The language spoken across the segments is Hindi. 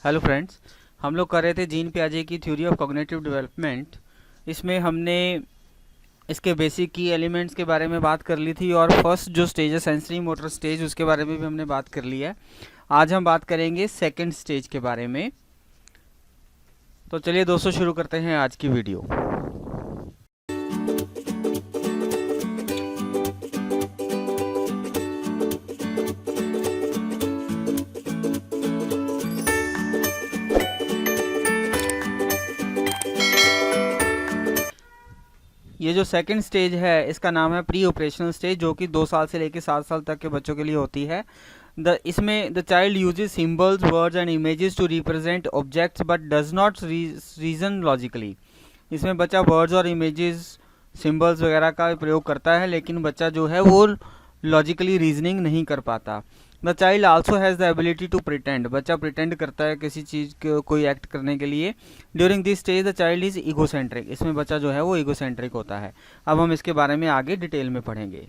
हेलो फ्रेंड्स, हम लोग कर रहे थे जीन पियाजे की थ्योरी ऑफ कॉग्निटिव डेवलपमेंट। इसमें हमने इसके बेसिक की एलिमेंट्स के बारे में बात कर ली थी और फर्स्ट जो स्टेज है सेंसरी मोटर स्टेज, उसके बारे में भी हमने बात कर ली है। आज हम बात करेंगे सेकंड स्टेज के बारे में। तो चलिए दोस्तों, शुरू करते हैं आज की वीडियो। ये जो सेकंड स्टेज है इसका नाम है प्री ऑपरेशनल स्टेज, जो कि 2 साल से लेकर 7 साल तक के बच्चों के लिए होती है। इसमें the child uses symbols, words and images to represent objects but does not reason logically. इसमें बच्चा वर्ड्स और इमेजेस, सिंबल्स वगैरह का प्रयोग करता है, लेकिन बच्चा जो है वो लॉजिकली रीजनिंग नहीं कर पाता। The child also has the ability to pretend. बच्चा प्रिटेंड करता है किसी चीज़ को, कोई एक्ट करने के लिए। During this stage the child is egocentric. इसमें बच्चा जो है वो ईगोसेंट्रिक होता है। अब हम इसके बारे में आगे डिटेल में पढ़ेंगे।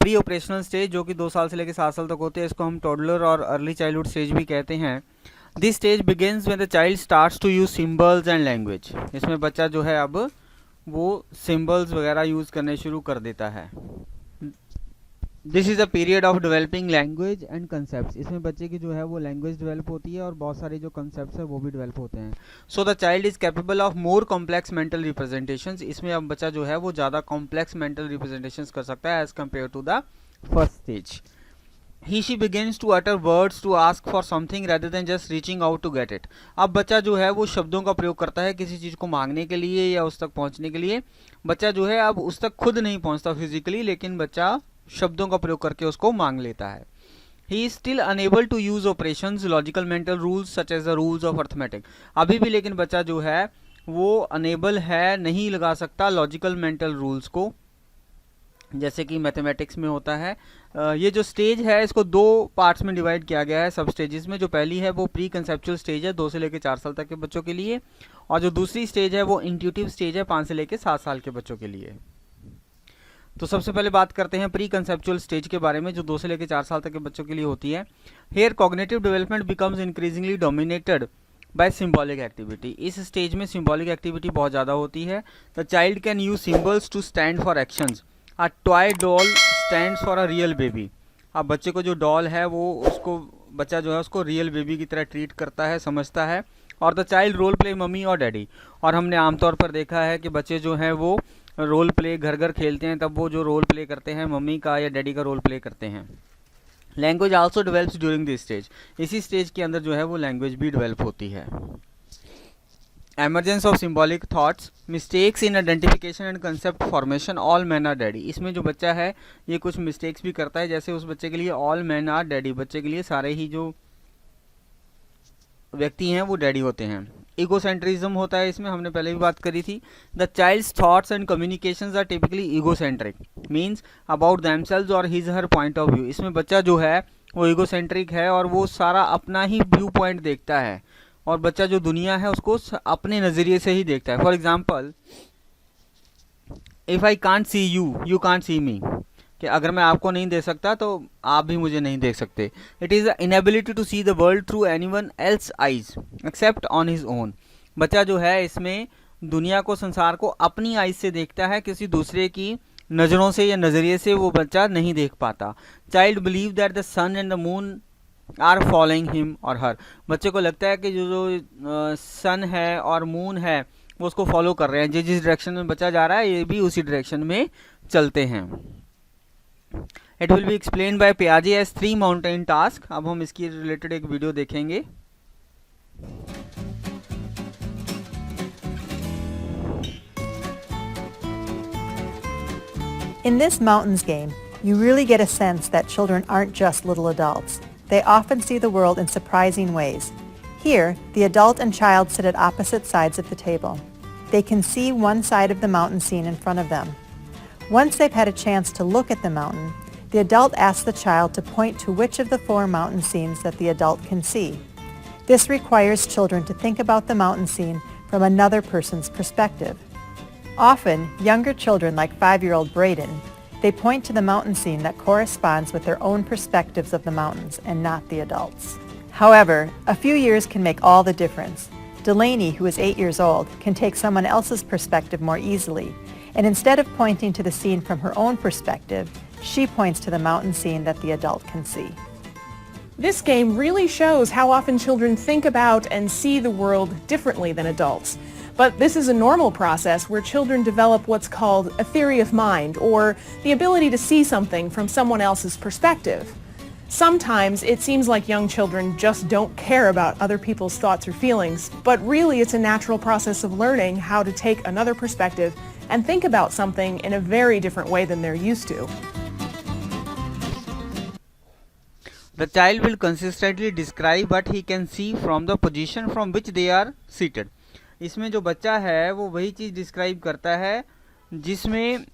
प्री ऑपरेशनल स्टेज, जो कि 2 साल से लेकर 7 साल तक होते हैं, इसको हम टॉडलर और अर्ली चाइल्डहुड स्टेज भी कहते हैं। This stage begins when the child starts to use symbols and language. इसमें बच्चा जो है अब वो सिंबल्स वगैरह यूज़ करने शुरू कर देता है। This is a period of developing language and concept. इसमें बच्चे की जो है वो लैंग्वेज डेवलप होती है और बहुत सारे जो कंसेप्ट है वो भी डेवलप होते हैं। So the child is capable of more complex mental representations. इसमें अब बच्चा जो है वो ज़्यादा कॉम्प्लेक्स मेंटल रिप्रेजेंटेशंस कर सकता है as compared to the first stage. He she begins to utter words to ask for something rather than just reaching out to get it. अब बच्चा जो है वो शब्दों का प्रयोग करता है किसी चीज़ को मांगने के लिए या उस तक पहुंचने के लिए। बच्चा जो है अब उस तक खुद नहीं पहुंचता फिजिकली, लेकिन बच्चा शब्दों का प्रयोग करके उसको मांग लेता है। He is still unable to use operations, logical mental rules such as the rules of arithmetic. अभी भी लेकिन बच्चा जो है वो अनेबल है, नहीं लगा सकता लॉजिकल मेंटल रूल्स को, जैसे कि मैथमेटिक्स में होता है। ये जो स्टेज है इसको 2 पार्ट्स में डिवाइड किया गया है, सब स्टेजेस में। जो पहली है वो प्री कंसेप्चुअल स्टेज है 2 से लेकर 4 साल तक के बच्चों के लिए, और जो दूसरी स्टेज है वो इंट्यूटिव स्टेज है 5 से लेकर 7 साल के बच्चों के लिए। तो सबसे पहले बात करते हैं प्री कंसेप्चुअल स्टेज के बारे में, जो 2 से लेकर 4 साल तक के बच्चों के लिए होती है। Here cognitive development becomes increasingly dominated by symbolic activity. इस स्टेज में सिंबॉलिक एक्टिविटी बहुत ज़्यादा होती है। The child can use symbols to stand for actions. A toy doll stands for a real baby. अब बच्चे को जो डॉल है वो उसको बच्चा जो है उसको रियल बेबी की तरह ट्रीट करता है, समझता है। और the child role play mummy और डैडी। और हमने आमतौर पर देखा है कि बच्चे जो हैं वो रोल प्ले घर घर खेलते हैं, तब वो जो रोल प्ले करते हैं मम्मी का या डैडी का रोल प्ले करते हैं। Language also develops during this stage. इसी स्टेज के अंदर जो है वो लैंग्वेज भी डेवलप होती है। Emergence of symbolic thoughts, mistakes in identification and concept formation, all man are daddy. इसमें जो बच्चा है ये कुछ मिस्टेक्स भी करता है, जैसे उस बच्चे के लिए ऑल मैन आर डैडी, बच्चे के लिए सारे ही जो व्यक्ति हैं वो डैडी होते हैं। ईगोसेंट्रिज्म होता है इसमें, हमने पहले भी बात करी थी। The child's thoughts and communications are typically egocentric, means about themselves और his her point of view. इसमें बच्चा जो है वो ईगोसेंट्रिक है और वो सारा अपना ही व्यू पॉइंट देखता है, और बच्चा जो दुनिया है उसको अपने नज़रिए से ही देखता है। For example, if I can't see you, you can't see me, कि अगर मैं आपको नहीं देख सकता तो आप भी मुझे नहीं देख सकते। It is the inability to see the world through anyone else eyes except on his own. बच्चा जो है इसमें दुनिया को, संसार को अपनी आइज से देखता है, किसी दूसरे की नज़रों से या नज़रिए से वो बच्चा नहीं देख पाता। Child believe that the sun and the moon are following him और हर। बच्चे को लगता है कि जो सन है और मून है वो उसको फॉलो कर रहे हैं, जिस डायरेक्शन में बच्चा जा रहा है ये भी उसी डायरेक्शन में चलते हैं। It will be explained by Piaget as 3 mountain task। अब हम इसकी रिलेटेड एक वीडियो देखेंगे। In this mountains game, you really get a sense that children aren't just little adults. They often see the world in surprising ways. Here, the adult and child sit at opposite sides of the table. They can see one side of the mountain scene in front of them. Once they've had a chance to look at the mountain, the adult asks the child to point to which of the 4 mountain scenes that the adult can see. This requires children to think about the mountain scene from another person's perspective. Often, younger children like 5-year-old Braden, they point to the mountain scene that corresponds with their own perspectives of the mountains and not the adults. However, a few years can make all the difference. Delaney, who is 8 years old, can take someone else's perspective more easily, and instead of pointing to the scene from her own perspective, she points to the mountain scene that the adult can see. This game really shows how often children think about and see the world differently than adults. But this is a normal process where children develop what's called a theory of mind, or the ability to see something from someone else's perspective. Sometimes it seems like young children just don't care about other people's thoughts or feelings, but really it's a natural process of learning how to take another perspective and think about something in a very different way than they're used to. The child will consistently describe what he can see from the position from which they are seated. इसमें जो बच्चा है वो वही चीज़ डिस्क्राइब करता है जिसमें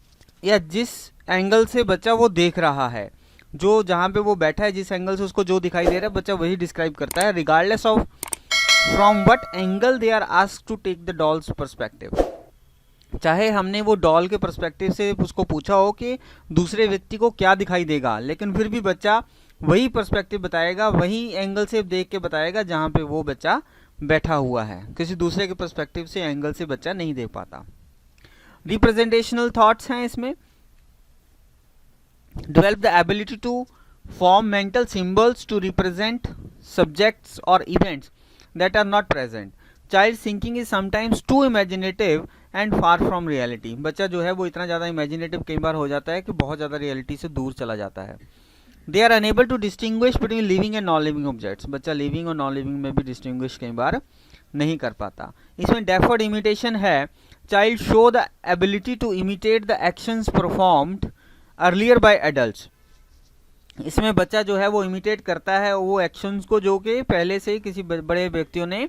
या जिस एंगल से बच्चा वो देख रहा है, जो जहाँ पे वो बैठा है जिस एंगल से उसको जो दिखाई दे रहा है बच्चा वही डिस्क्राइब करता है, regardless of from what angle they are asked to take the doll's perspective. चाहे हमने वो डॉल के पर्सपेक्टिव से उसको पूछा हो कि दूसरे व्यक्ति को क्या दिखाई देगा, लेकिन फिर भी बच्चा वही पर्सपेक्टिव बताएगा, वही एंगल से देख के बताएगा जहाँ पे वो बच्चा बैठा हुआ है। किसी दूसरे के पर्सपेक्टिव से एंगल से बच्चा नहीं देख पाता। रिप्रेजेंटेशनल थॉट्स हैं इसमें। Develop the ability to form mental symbols to represent subjects और events that are not present. Child thinking is sometimes too imaginative and far from reality. बच्चा जो है वो इतना ज़्यादा इमेजिनेटिव कई बार हो जाता है कि बहुत ज़्यादा रियलिटी से दूर चला जाता है। They are unable to distinguish between living and non living objects. बच्चा लिविंग और नॉन लिविंग में भी डिस्टिंग्विश कई बार नहीं कर पाता। इसमें डेफर्ड इमिटेशन है। Child show the ability to imitate the actions performed earlier by adults. इसमें बच्चा जो है वो इमिटेट करता है वो एक्शंस को जो कि पहले से ही किसी बड़े व्यक्तियों ने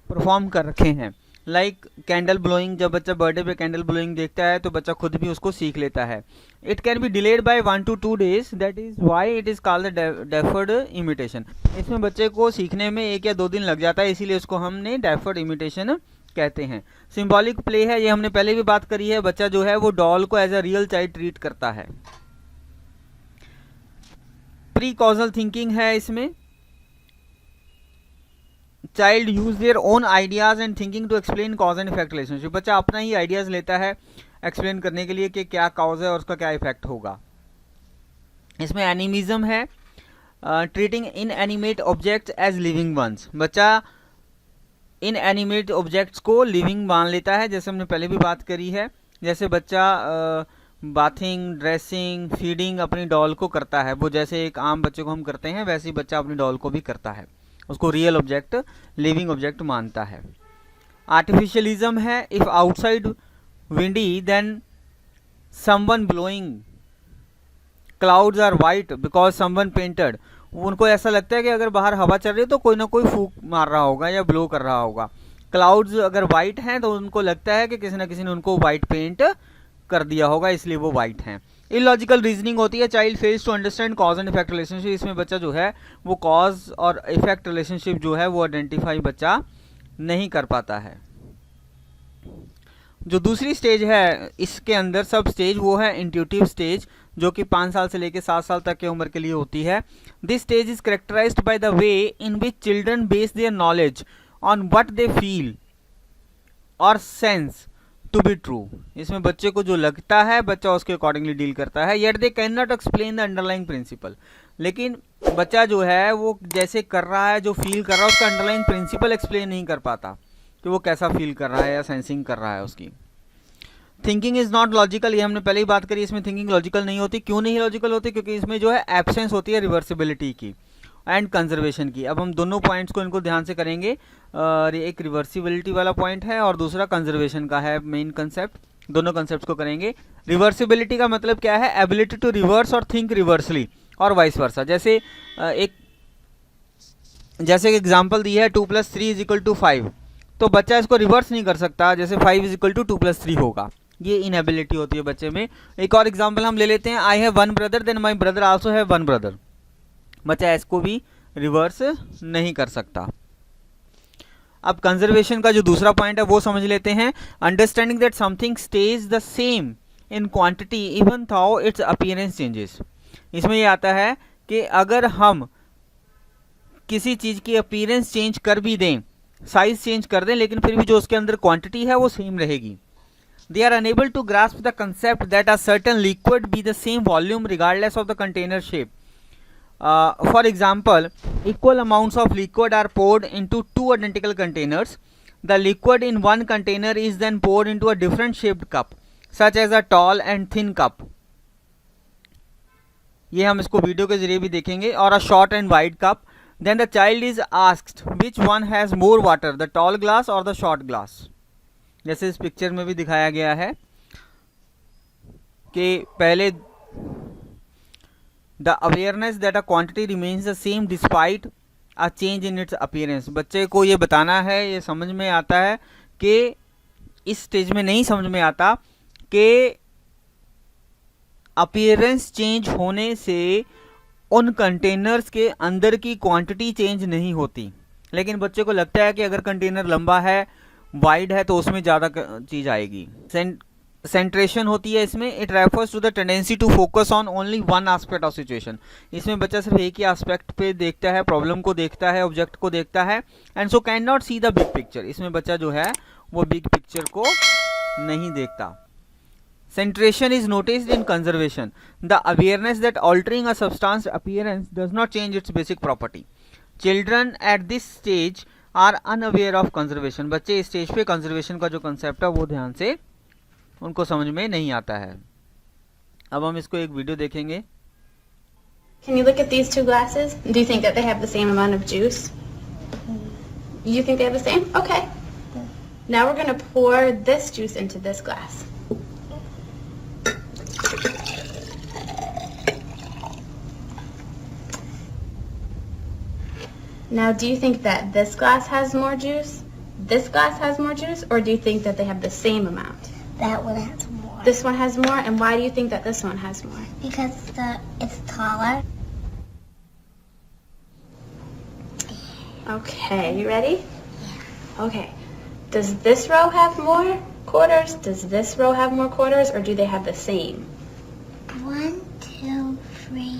परफॉर्म कर रखे हैं। लाइक कैंडल ब्लोइंग, जब बच्चा बर्थडे पे कैंडल ब्लोइंग देखता है तो बच्चा खुद भी उसको सीख लेता है। It can be delayed by 1 to 2 days, that is why it is called the deferred imitation. इसमें बच्चे को सीखने में 1 या 2 दिन लग जाता है, इसीलिए उसको हमने डेफर्ड इमिटेशन कहते हैं। सिंबॉलिक प्ले है, ये हमने पहले भी बात करी है। बच्चा जो है वो डॉल को as a real child treat करता है। प्री कॉजल थिंकिंग है इसमें। Child use their own ideas and thinking to explain cause and effect relationship. बच्चा अपना ही आइडियाज लेता है एक्सप्लेन करने के लिए कि क्या कॉज है और उसका क्या इफेक्ट होगा। इसमें एनिमिज्म है। Treating inanimate objects as living ones. बच्चा इन एनिमेट ऑब्जेक्ट्स को लिविंग मान लेता है, जैसे हमने पहले भी बात करी है। जैसे बच्चा बाथिंग, ड्रेसिंग, फीडिंग अपनी डॉल को करता है, वो जैसे एक आम बच्चे को हम करते हैं वैसे ही बच्चा अपनी डॉल को भी करता है, उसको रियल ऑब्जेक्ट, लिविंग ऑब्जेक्ट मानता है। आर्टिफिशियलिज्म है। If outside windy then someone blowing, clouds are white because someone painted. उनको ऐसा लगता है कि अगर बाहर हवा चल रही है तो कोई ना कोई फूंक मार रहा होगा या ब्लो कर रहा होगा। क्लाउड्स अगर वाइट हैं तो उनको लगता है कि किसी ना किसी ने उनको वाइट पेंट कर दिया होगा, इसलिए वो वाइट हैं। इलॉजिकल रीजनिंग होती है। Child fails to understand cause and effect relationship. इसमें बच्चा जो है वो कॉज और इफेक्ट रिलेशनशिप जो है वो आइडेंटिफाई बच्चा नहीं कर पाता है। जो दूसरी स्टेज है इसके अंदर सब स्टेज, वो है इंट्यूटिव स्टेज, जो कि 5 साल से लेकर 7 साल तक की उम्र के लिए होती है। This stage is characterised by the way in which children base their knowledge on what they feel और सेंस टू बी ट्रू। इसमें बच्चे को जो लगता है बच्चा उसके अकॉर्डिंगली डील करता है। Yet they can not explain the underlying principle. लेकिन बच्चा जो है वो जैसे कर रहा है, जो फील कर रहा है, उसका अंडरलाइंग प्रिंसिपल एक्सप्लेन नहीं कर पाता कि वो कैसा फील कर रहा है या सेंसिंग कर रहा है उसकी। थिंकिंग इज नॉट लॉजिकल, ये हमने पहले ही बात करी। इसमें थिंकिंग लॉजिकल नहीं होती। क्यों नहीं लॉजिकल होती? क्योंकि इसमें जो है एब्सेंस होती है रिवर्सिबिलिटी की एंड कंजर्वेशन की। अब हम दोनों पॉइंट्स को इनको ध्यान से करेंगे। एक रिवर्सिबिलिटी वाला पॉइंट है और दूसरा कंजर्वेशन का है मेन कंसेप्ट। दोनों कंसेप्ट को करेंगे। रिवर्सिबिलिटी का मतलब क्या है? एबिलिटी टू रिवर्स और थिंक रिवर्सली और वाइस वर्सा। जैसे एक एग्जाम्पल दी है 2 + 3 = 5, तो बच्चा इसको रिवर्स नहीं कर सकता, जैसे 5 = 2 + 3 होगा। ये इनएबिलिटी होती है बच्चे में। एक और एग्जाम्पल हम ले लेते हैं। I have 1 brother then my brother also have 1 brother। बच्चा इसको भी रिवर्स नहीं कर सकता। अब कंजर्वेशन का जो दूसरा पॉइंट है वो समझ लेते हैं। Understanding that something stays the same in quantity even though its appearance changes. इसमें ये आता है कि अगर हम किसी चीज़ की अपीयरेंस चेंज कर भी दें, साइज चेंज कर दें, लेकिन फिर भी जो उसके अंदर क्वांटिटी है वो सेम रहेगी। They are unable to grasp the concept that a certain liquid be the same volume regardless of the container shape. For example, equal amounts of liquid are poured into two identical containers. The liquid in one container is then poured into a different shaped cup, such as a tall and thin cup. ये हम इसको वीडियो के जरिए भी देखेंगे। और a short and wide cup. Then the child is asked which one has more water, the tall glass or the short glass. जैसे इस पिक्चर में भी दिखाया गया है कि पहले the awareness that a quantity remains the same despite a change in its appearance. बच्चे को ये बताना है, ये समझ में आता है कि इस स्टेज में नहीं समझ में आता कि अपीयरेंस चेंज होने से उन कंटेनर्स के अंदर की क्वांटिटी चेंज नहीं होती, लेकिन बच्चे को लगता है कि अगर कंटेनर लंबा है, वाइड है, तो उसमें ज़्यादा चीज़ आएगी। सेंट्रेशन होती है इसमें। It refers to the tendency to focus on only one aspect of situation. इसमें बच्चा सिर्फ एक ही एस्पेक्ट पे देखता है, प्रॉब्लम को देखता है, ऑब्जेक्ट को देखता है, and so can not see the big picture. इसमें बच्चा जो है वो बिग पिक्चर को नहीं देखता। Centration is noticed in conservation. The awareness that altering a substance appearance does not change its basic property. Children at this stage are unaware of conservation. बच्चे इस स्टेज पे कंजर्वेशन का जो कंसेप्ट है वो ध्यान से उनको समझ में नहीं आता है। अब हम इसको एक वीडियो देखेंगे। Can you look at these two glasses? Do you think that they have the same amount of juice? You think they have the same? Okay. Now we're going to pour this juice into this glass. Now, do you think that this glass has more juice, this glass has more juice, or do you think that they have the same amount? That one has more. This one has more, and why do you think that this one has more? Because it's taller. Okay, you ready? Yeah. Okay. Does this row have more quarters? Does this row have more quarters, or do they have the same? 1, 2, 3.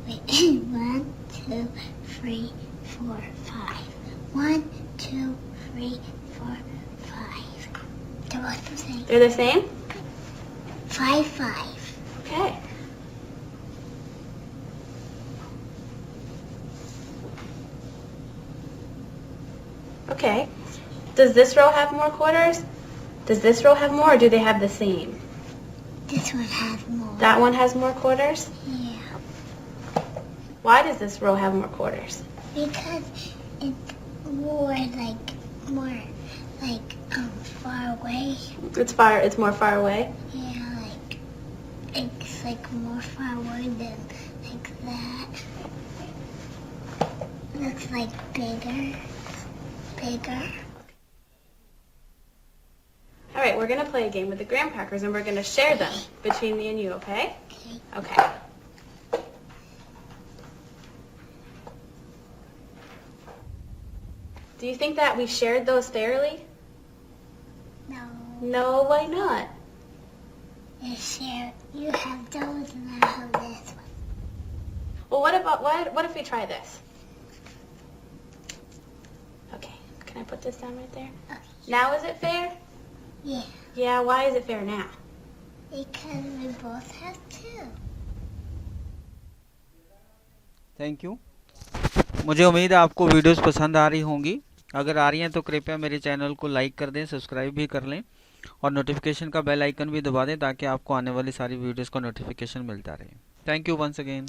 Wait. 1, 2, 3, 4, 5. 1, 2, 3, 4, 5. They're both the same. They're the same? 5, 5. Okay. Okay. Does this row have more quarters? Does this row have more, or do they have the same? This one has more. That one has more quarters? Yeah. Why does this row have more quarters? Because it's more far away. It's more far away? Yeah, it's more far away than that. Looks bigger. All right, we're going to play a game with the graham crackers, and we're going to share them between me and you, okay? Okay. Okay. Do you think that we shared those fairly? No. No, why not? You have those and I have this one. Well, what if we try this? Okay, can I put this down right there? Okay. Now is it fair? Yeah. Yeah, why is it fair now? Because we both have two. Thank you. मुझे उम्मीद है आपको वीडियोस पसंद आ रही होंगी। अगर आ रही हैं तो कृपया मेरे चैनल को लाइक कर दें, सब्सक्राइब भी कर लें और नोटिफिकेशन का बेल आइकन भी दबा दें ताकि आपको आने वाली सारी वीडियोस का नोटिफिकेशन मिलता रहे। Thank you once again.